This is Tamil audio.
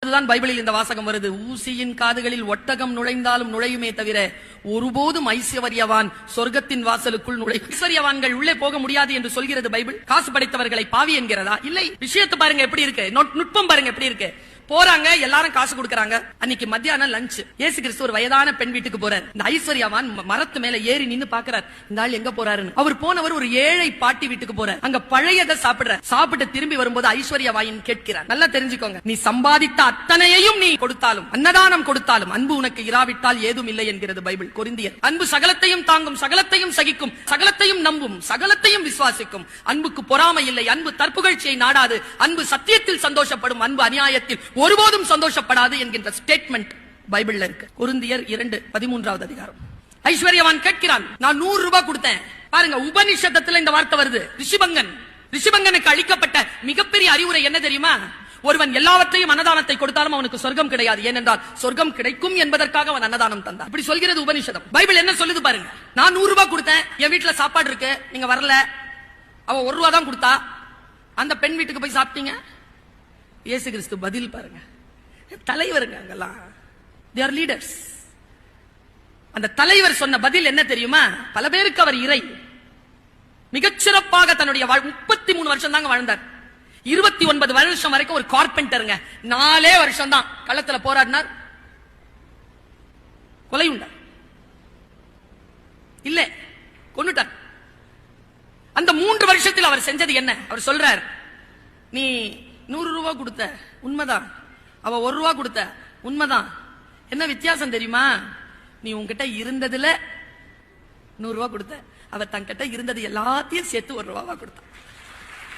அதுதான் பைபிளில் இந்த வாசகம் வருது. ஊசியின் காதுகளில் ஒட்டகம் நுழைந்தாலும் நுழையுமே தவிர ஒருபோதும் ஐஸ்வர்யவான் சொர்க்கத்தின் வாசலுக்குள் நுழையும். ஐஸ்வர்யவான்கள் உள்ளே போக முடியாது என்று சொல்கிறது பைபிள். காசு படைத்தவர்களை பாவி என்கிறதா? இல்லை. விஷயத்தை பாருங்க எப்படி இருக்கு, நுட்பம் பாருங்க எப்படி இருக்கு. போறாங்க, எல்லாரும் காசு கொடுக்கறாங்க. அன்னைக்கு மத்தியானம் லஞ்ச். இயேசு கிறிஸ்து ஒரு வயதான பெண் வீட்டுக்கு போறார். இந்த ஐஸ்வர்யவான் மரத்து மேல ஏறி நின்னு பாக்குறார், இந்த ஆள் எங்க போறாருன்னு. அவர் போனவர் ஒரு ஏழை பாட்டி வீட்டுக்கு போறார். அங்க பழையதை சாப்பிடுற. சாப்பிட்டு திரும்பி வரும்போது ஐஸ்வர்யவாயின் கேட்கிறார், நல்லா தெரிஞ்சுக்கோங்க, நீ சம்பாதித்த அத்தனையையும் நீ கொடுத்தாலும், அன்னதானம் கொடுத்தாலும், அன்பு உனக்கு இராவிட்டால் ஏதும் இல்லை என்கிறது பைபிள். கொரிந்தியர். அன்பு சகலத்தையும் தாங்கும், சகலத்தையும் சகிக்கும், சகலத்தையும் நம்பும், சகலத்தையும் விசுவாசிக்கும். அன்புக்கு பொறாமை இல்லை. அன்பு தற்புகழ்ச்சியை நாடாது. அன்பு சத்தியத்தில் சந்தோஷப்படும். அன்பு அநியாயத்தில் ஒருபோதும் சந்தோஷப்படாது என்கின்ற ஸ்டேட்மெண்ட் பைபிள்ல இருக்கு. கொரிந்தியர் 2:13 அதிகாரம். ஐஸ்வர்யவான் கேட்கிறான், நான் 100 ரூபாய் கொடுத்தேன். பாருங்க, உபனிஷதத்துல இந்த வார்த்தை வருது. ரிஷிபங்கனுக்கு அளிக்கப்பட்ட மிகப்பெரிய அறிவுரை என்ன தெரியுமா? ஒருவன் எல்லாவற்றையும் அன்னதானத்தை கொடுத்தாலும் அவனுக்கு சொர்க்கம் கிடையாது. ஏனென்றால் சொர்க்கம் கிடைக்கும் என்பதற்காக அவன் அன்னதானம் தந்தான். இப்படி சொல்கிறது உபனிஷதம். பைபிள் என்ன சொல்லுது பாருங்க. நான் 100 ரூபாய் கொடுத்தேன், என் வீட்டுல சாப்பாடு இருக்கு, நீங்க வரல. அவ 1 ரூபாய் தான் கொடுத்தா, அந்த பெண் வீட்டுக்கு போய் சாப்பிட்டீங்க. இயேசு கிறிஸ்து பதில் பாருங்க. தலைவருங்க அங்கெல்லாம், they are leaders. அந்த தலைவர் சொன்ன பதில் என்ன தெரியுமா? பல பேருக்கு அவர் இறை. மிகச்சிறப்பாக தன்னுடைய 33 வருஷம் தாங்க வாழ்ந்தார். 29 வருஷம் வரைக்கும் ஒரு கார்பெண்டருங்க. 4 வருஷம் தான் களத்துல போராடினார், கொலை உண்டார். இல்ல, கொன்னுட்டார். அந்த 3 வருஷத்தில் அவர் செஞ்சது என்ன? அவர் சொல்றார், நீ 100 ரூபாய் கொடுத்த, உண்மைதான். அவ 1 ரூபாய் கொடுத்த, உண்மைதான். என்ன வித்தியாசம் தெரியுமா? நீ உன்கிட்ட இருந்ததுல 100 ரூபாய் கொடுத்த, அவர் தங்கிட்ட இருந்தது எல்லாத்தையும் சேர்த்து 1 ரூபாய் கொடுத்தான்.